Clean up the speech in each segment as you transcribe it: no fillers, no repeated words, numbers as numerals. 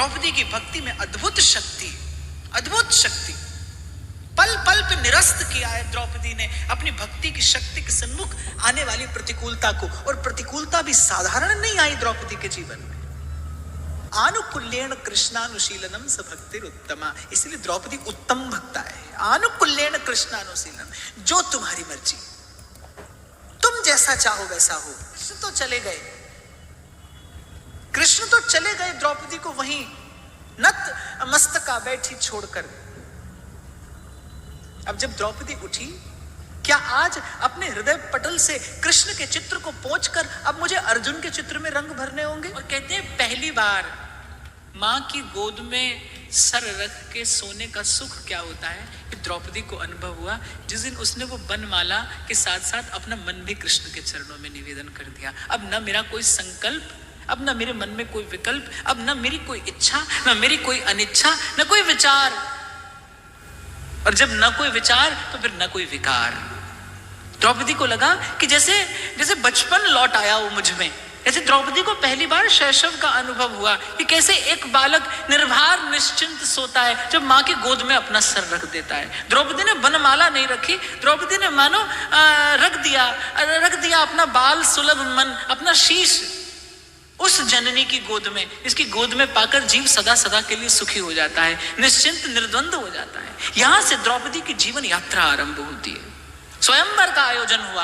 द्रौपदी की भक्ति में अद्भुत शक्ति, अद्भुत शक्ति। पल पल पे निरस्त किया है द्रौपदी ने अपनी भक्ति की शक्ति के सन्मुख आने वाली प्रतिकूलता को। और प्रतिकूलता भी साधारण नहीं आई द्रौपदी के जीवन में। आनुकूल्येन कृष्णानुशीलनम स भक्तिरुत्तमा, इसलिए द्रौपदी उत्तम भक्ता है। आनुकूल्येन कृष्णानुशीलनम, जो तुम्हारी मर्जी, तुम जैसा चाहो वैसा हो। कृष्ण तो चले गए, कृष्ण तो चले गए द्रौपदी को वहीं नत मस्तका बैठी छोड़कर। अब जब द्रौपदी उठी, क्या आज अपने हृदय पटल से कृष्ण के चित्र को पोंछकर अब मुझे अर्जुन के चित्र में रंग भरने होंगे? और कहते हैं पहली बार मां की गोद में सर रख के सोने का सुख क्या होता है, कि द्रौपदी को अनुभव हुआ जिस दिन उसने वो बनमाला के साथ साथ अपना मन भी कृष्ण के चरणों में निवेदन कर दिया। अब न मेरा कोई संकल्प, अब न मेरे मन में कोई विकल्प, अब न मेरी कोई इच्छा, न मेरी कोई अनिच्छा, न कोई विचार। और जब न कोई विचार तो फिर न कोई विकार। द्रौपदी को लगा कि जैसे बचपन लौट आया वो मुझ में। जैसे द्रौपदी को पहली बार शैशव का अनुभव हुआ कि कैसे एक बालक निर्भर निश्चिंत सोता है जब मां की गोद में अपना सर रख देता है। द्रौपदी ने बनमाला नहीं रखी, द्रौपदी ने मानो रख दिया अपना बाल सुलभ मन, अपना शीश उस जननी की गोद में, इसकी गोद में पाकर जीव सदा सदा के लिए सुखी हो जाता है, निश्चिंत निर्द्वंद हो जाता है। यहां से द्रौपदी की जीवन यात्रा आरंभ होती है। स्वयंवर का आयोजन हुआ।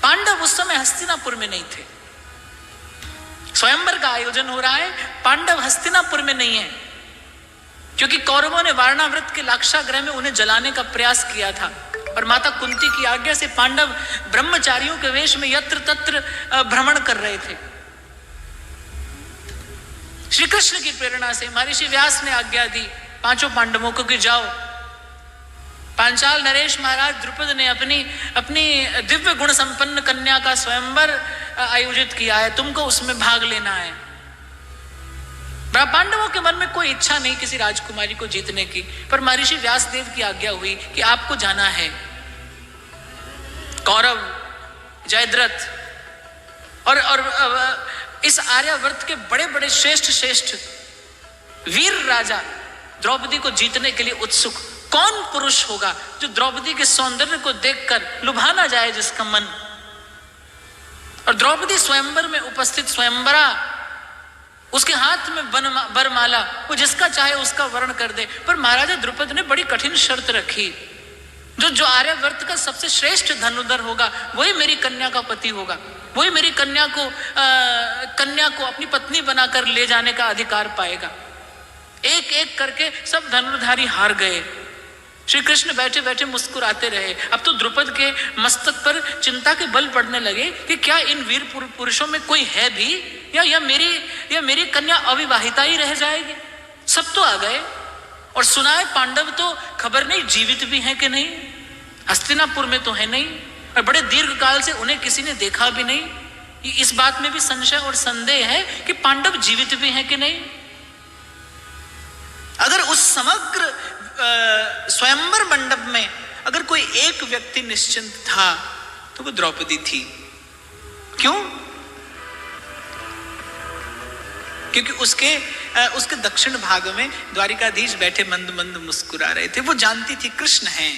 पांडव उस समय हस्तिनापुर में नहीं थे। स्वयंवर का आयोजन हो रहा है, पांडव हस्तिनापुर में नहीं है, क्योंकि कौरवों ने वारणावृत के लाक्षागृह में उन्हें जलाने का प्रयास किया था। और माता कुंती की आज्ञा से पांडव ब्रह्मचारियों के वेश में यत्र तत्र भ्रमण कर रहे थे। श्री कृष्ण की प्रेरणा से महर्षि व्यास ने आज्ञा दी पांचों पांडवों को कि जाओ, पांचाल नरेश महाराज द्रुपद ने अपनी दिव्य गुण संपन्न कन्या का स्वयंवर आयोजित किया है, तुमको उसमें भाग लेना है। पांडवों के मन में कोई इच्छा नहीं किसी राजकुमारी को जीतने की, पर महर्षि व्यासदेव की आज्ञा हुई कि आपको जाना है। कौरव, जयद्रथ और इस आर्यावर्त के बड़े बड़े श्रेष्ठ वीर राजा द्रौपदी को जीतने के लिए उत्सुक। कौन पुरुष होगा जो द्रौपदी के सौंदर्य को देखकर लुभा ना जाए जिसका मन। और द्रौपदी स्वयंवर में उपस्थित स्वयंवरा, उसके हाथ में बरमाला, वो जिसका चाहे उसका वर्ण कर दे। पर महाराजा द्रुपद ने बड़ी कठिन शर्त रखी, जो आर्यावर्त का सबसे श्रेष्ठ धनुर्धर होगा वही मेरी कन्या का पति होगा, वही मेरी कन्या को अपनी पत्नी बनाकर ले जाने का अधिकार पाएगा। एक एक करके सब धनुर्धारी हार गए। श्री कृष्ण बैठे बैठे मुस्कुराते रहे। अब तो द्रुपद के मस्तक पर चिंता के बल पड़ने लगे कि क्या इन वीर पुरुषों में कोई है भी, या मेरी कन्या अविवाहिता ही रह जाएगी। सब तो आ गए और सुनाए पांडव तो खबर नहीं जीवित भी हैं कि नहीं, हस्तिनापुर में तो है नहीं, और बड़े दीर्घ काल से उन्हें किसी ने देखा भी नहीं। इस बात में भी संशय और संदेह है कि पांडव जीवित भी हैं कि नहीं। अगर उस समग्र स्वयंवर मंडप में अगर कोई एक व्यक्ति निश्चिंत था तो वो द्रौपदी थी। क्यों? क्योंकि उसके दक्षिण भाग में द्वारिकाधीश बैठे मंद मंद मुस्कुरा रहे थे। वो जानती थी कृष्ण हैं,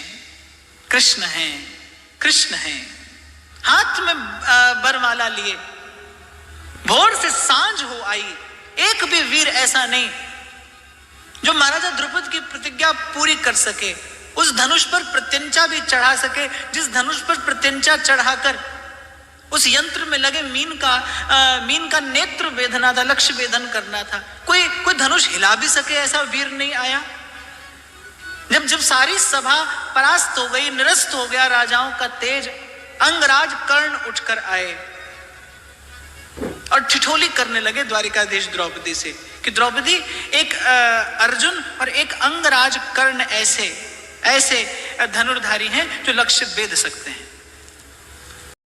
कृष्ण हैं, कृष्ण हैं। हाथ में बरमाला लिए भोर से सांझ हो आई, एक भी वीर ऐसा नहीं जो महाराजा द्रुपद की प्रतिज्ञा पूरी कर सके, उस धनुष पर प्रत्यंचा भी चढ़ा सके जिस धनुष पर प्रत्यंचा चढ़ाकर उस यंत्र में लगे मीन का नेत्र वेदना था, लक्ष्य वेदन करना था। कोई धनुष हिला भी सके ऐसा वीर नहीं आया। जब सारी सभा परास्त हो गई, निरस्त हो गया राजाओं का तेज, अंगराज कर्ण उठकर आए और ठिठोली करने लगे द्वारिकाधीश द्रौपदी से कि द्रौपदी, एक अर्जुन और एक अंगराज कर्ण ऐसे धनुर्धारी हैं जो लक्ष्य वेद सकते हैं।